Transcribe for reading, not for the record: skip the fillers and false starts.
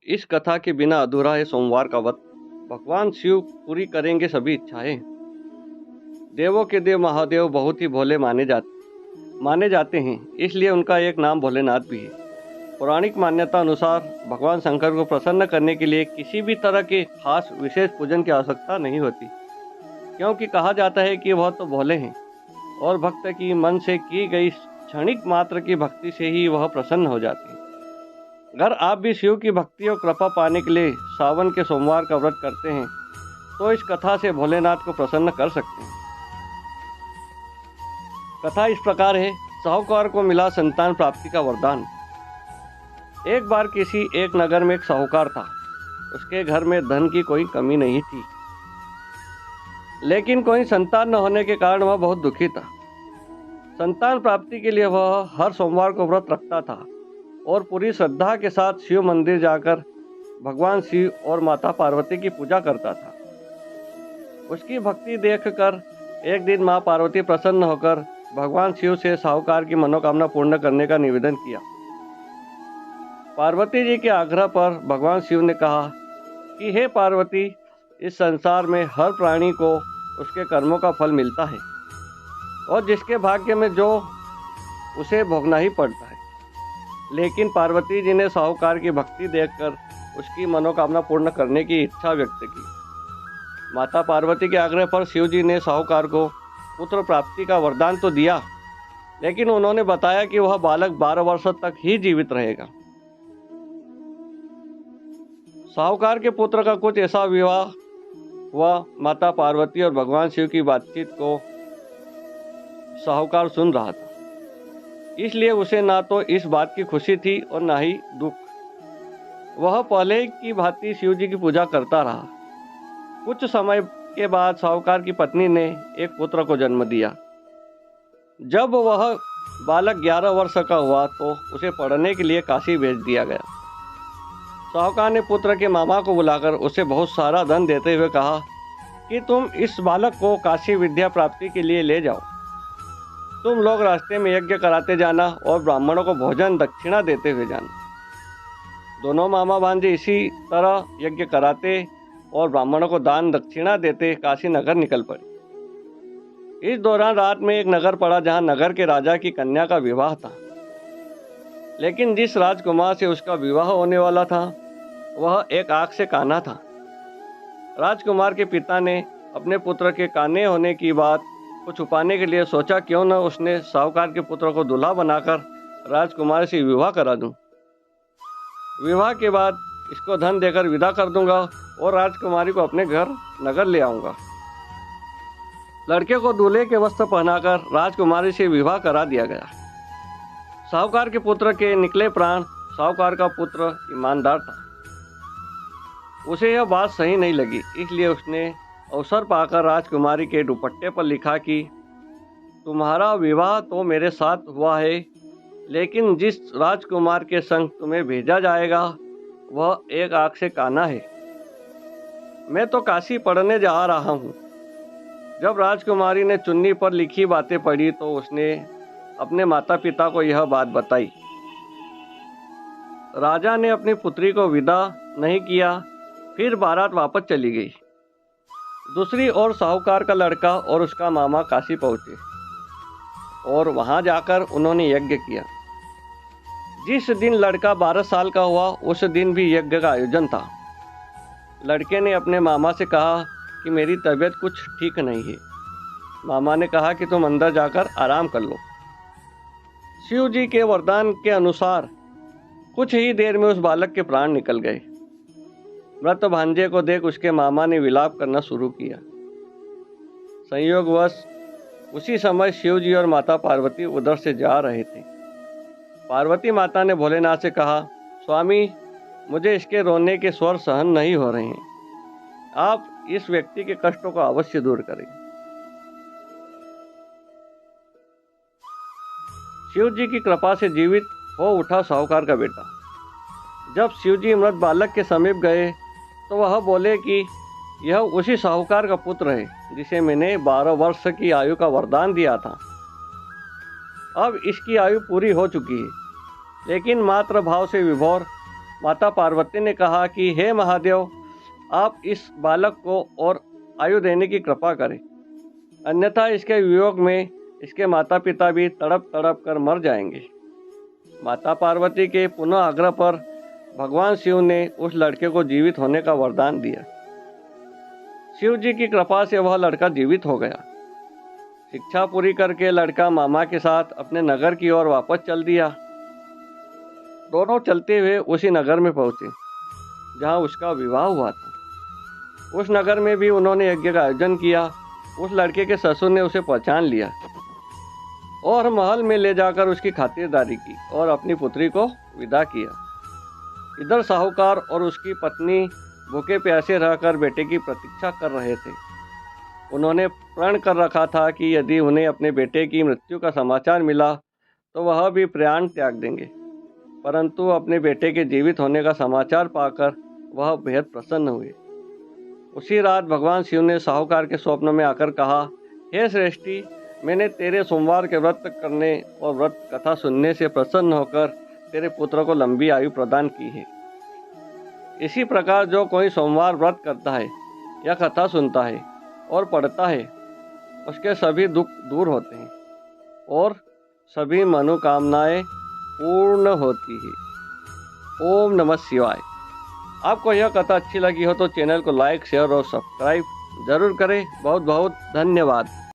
इस कथा के बिना अधूरा है सोमवार का व्रत। भगवान शिव पूरी करेंगे सभी इच्छाएं। देवों के देव महादेव बहुत ही भोले माने जाते हैं, इसलिए उनका एक नाम भोलेनाथ भी है। पौराणिक मान्यता अनुसार भगवान शंकर को प्रसन्न करने के लिए किसी भी तरह के खास विशेष पूजन की आवश्यकता नहीं होती, क्योंकि कहा जाता है कि वह तो भोले हैं और भक्त की मन से की गई क्षणिक मात्र की भक्ति से ही वह प्रसन्न हो जाते हैं। अगर आप भी शिव की भक्ति और कृपा पाने के लिए सावन के सोमवार का व्रत करते हैं तो इस कथा से भोलेनाथ को प्रसन्न कर सकते हैं। कथा इस प्रकार है। साहूकार को मिला संतान प्राप्ति का वरदान। एक बार किसी एक नगर में एक साहूकार था। उसके घर में धन की कोई कमी नहीं थी, लेकिन कोई संतान न होने के कारण वह बहुत दुखी था। संतान प्राप्ति के लिए वह हर सोमवार को व्रत रखता था और पूरी श्रद्धा के साथ शिव मंदिर जाकर भगवान शिव और माता पार्वती की पूजा करता था। उसकी भक्ति देखकर एक दिन माँ पार्वती प्रसन्न होकर भगवान शिव से साहूकार की मनोकामना पूर्ण करने का निवेदन किया। पार्वती जी के आग्रह पर भगवान शिव ने कहा कि हे पार्वती, इस संसार में हर प्राणी को उसके कर्मों का फल मिलता है और जिसके भाग्य में जो उसे भोगना ही पड़ता है। लेकिन पार्वती जी ने साहूकार की भक्ति देखकर उसकी मनोकामना पूर्ण करने की इच्छा व्यक्त की। माता पार्वती के आग्रह पर शिव जी ने साहूकार को पुत्र प्राप्ति का वरदान तो दिया, लेकिन उन्होंने बताया कि वह बालक 12 वर्ष तक ही जीवित रहेगा। साहूकार के पुत्र का कुछ ऐसा विवाह हुआ। माता पार्वती और भगवान शिव की बातचीत को साहूकार सुन रहा था, इसलिए उसे ना तो इस बात की खुशी थी और ना ही दुख। वह पहले की भांति शिव जी की पूजा करता रहा। कुछ समय के बाद साहूकार की पत्नी ने एक पुत्र को जन्म दिया। जब वह बालक 11 वर्ष का हुआ तो उसे पढ़ने के लिए काशी भेज दिया गया। साहूकार ने पुत्र के मामा को बुलाकर उसे बहुत सारा धन देते हुए कहा कि तुम इस बालक को काशी विद्या प्राप्ति के लिए ले जाओ। तुम लोग रास्ते में यज्ञ कराते जाना और ब्राह्मणों को भोजन दक्षिणा देते हुए जाना। दोनों मामा भांजे इसी तरह यज्ञ कराते और ब्राह्मणों को दान दक्षिणा देते काशी नगर निकल पड़े। इस दौरान रात में एक नगर पड़ा जहां नगर के राजा की कन्या का विवाह था, लेकिन जिस राजकुमार से उसका विवाह होने वाला था वह एक आंख से काना था। राजकुमार के पिता ने अपने पुत्र के काने होने की बात को छुपाने के लिए सोचा क्यों न उसने साहूकार के पुत्र को दूल्हा बनाकर राजकुमार से विवाह करा दूं। विवाह के बाद इसको धन देकर विदा कर दूंगा और राजकुमारी को अपने घर नगर ले आऊंगा। लड़के को दूल्हे के वस्त्र पहनाकर राजकुमारी से विवाह करा दिया गया। साहूकार के पुत्र के निकले प्राण। साहूकार का पुत्र ईमानदार था। उसे यह बात सही नहीं लगी, इसलिए उसने अवसर पाकर राजकुमारी के दुपट्टे पर लिखा कि तुम्हारा विवाह तो मेरे साथ हुआ है, लेकिन जिस राजकुमार के संग तुम्हें भेजा जाएगा वह एक आंख से काना है। मैं तो काशी पढ़ने जा रहा हूँ। जब राजकुमारी ने चुन्नी पर लिखी बातें पढ़ी तो उसने अपने माता पिता को यह बात बताई। राजा ने अपनी पुत्री को विदा नहीं किया, फिर बारात वापस चली गई। दूसरी ओर साहूकार का लड़का और उसका मामा काशी पहुंचे और वहां जाकर उन्होंने यज्ञ किया। जिस दिन लड़का 12 साल का हुआ उस दिन भी यज्ञ का आयोजन था। लड़के ने अपने मामा से कहा कि मेरी तबीयत कुछ ठीक नहीं है। मामा ने कहा कि तुम अंदर जाकर आराम कर लो। शिव जी के वरदान के अनुसार कुछ ही देर में उस बालक के प्राण निकल गए। मृत भांजे को देख उसके मामा ने विलाप करना शुरू किया। संयोगवश उसी समय शिव जी और माता पार्वती उधर से जा रहे थे। पार्वती माता ने भोलेनाथ से कहा, स्वामी, मुझे इसके रोने के स्वर सहन नहीं हो रहे हैं। आप इस व्यक्ति के कष्टों को अवश्य दूर करें। शिव जी की कृपा से जीवित हो उठा साहूकार का बेटा। जब शिव जी मृत बालक के समीप गए तो वह बोले कि यह उसी साहूकार का पुत्र है जिसे मैंने 12 वर्ष की आयु का वरदान दिया था। अब इसकी आयु पूरी हो चुकी है, लेकिन मात्र भाव से विभोर माता पार्वती ने कहा कि हे महादेव, आप इस बालक को और आयु देने की कृपा करें, अन्यथा इसके वियोग में इसके माता पिता भी तड़प तड़प कर मर जाएंगे। माता पार्वती के पुनः आग्रह पर भगवान शिव ने उस लड़के को जीवित होने का वरदान दिया। शिव जी की कृपा से वह लड़का जीवित हो गया। शिक्षा पूरी करके लड़का मामा के साथ अपने नगर की ओर वापस चल दिया। दोनों चलते हुए उसी नगर में पहुंचे जहां उसका विवाह हुआ था। उस नगर में भी उन्होंने यज्ञ का आयोजन किया। उस लड़के के ससुर ने उसे पहचान लिया और महल में ले जाकर उसकी खातिरदारी की और अपनी पुत्री को विदा किया। इधर साहूकार और उसकी पत्नी भूखे प्यासे रहकर बेटे की प्रतीक्षा कर रहे थे। उन्होंने प्रण कर रखा था कि यदि उन्हें अपने बेटे की मृत्यु का समाचार मिला तो वह भी प्राण त्याग देंगे, परंतु अपने बेटे के जीवित होने का समाचार पाकर वह बेहद प्रसन्न हुए। उसी रात भगवान शिव ने साहूकार के स्वप्न में आकर कहा, हे श्रेष्ठी, मैंने तेरे सोमवार के व्रत करने और व्रत कथा सुनने से प्रसन्न होकर तेरे पुत्र को लंबी आयु प्रदान की है। इसी प्रकार जो कोई सोमवार व्रत करता है या कथा सुनता है और पढ़ता है, उसके सभी दुख दूर होते हैं और सभी मनोकामनाएं पूर्ण होती है। ओम नमः शिवाय। आपको यह कथा अच्छी लगी हो तो चैनल को लाइक, शेयर और सब्सक्राइब जरूर करें। बहुत बहुत धन्यवाद।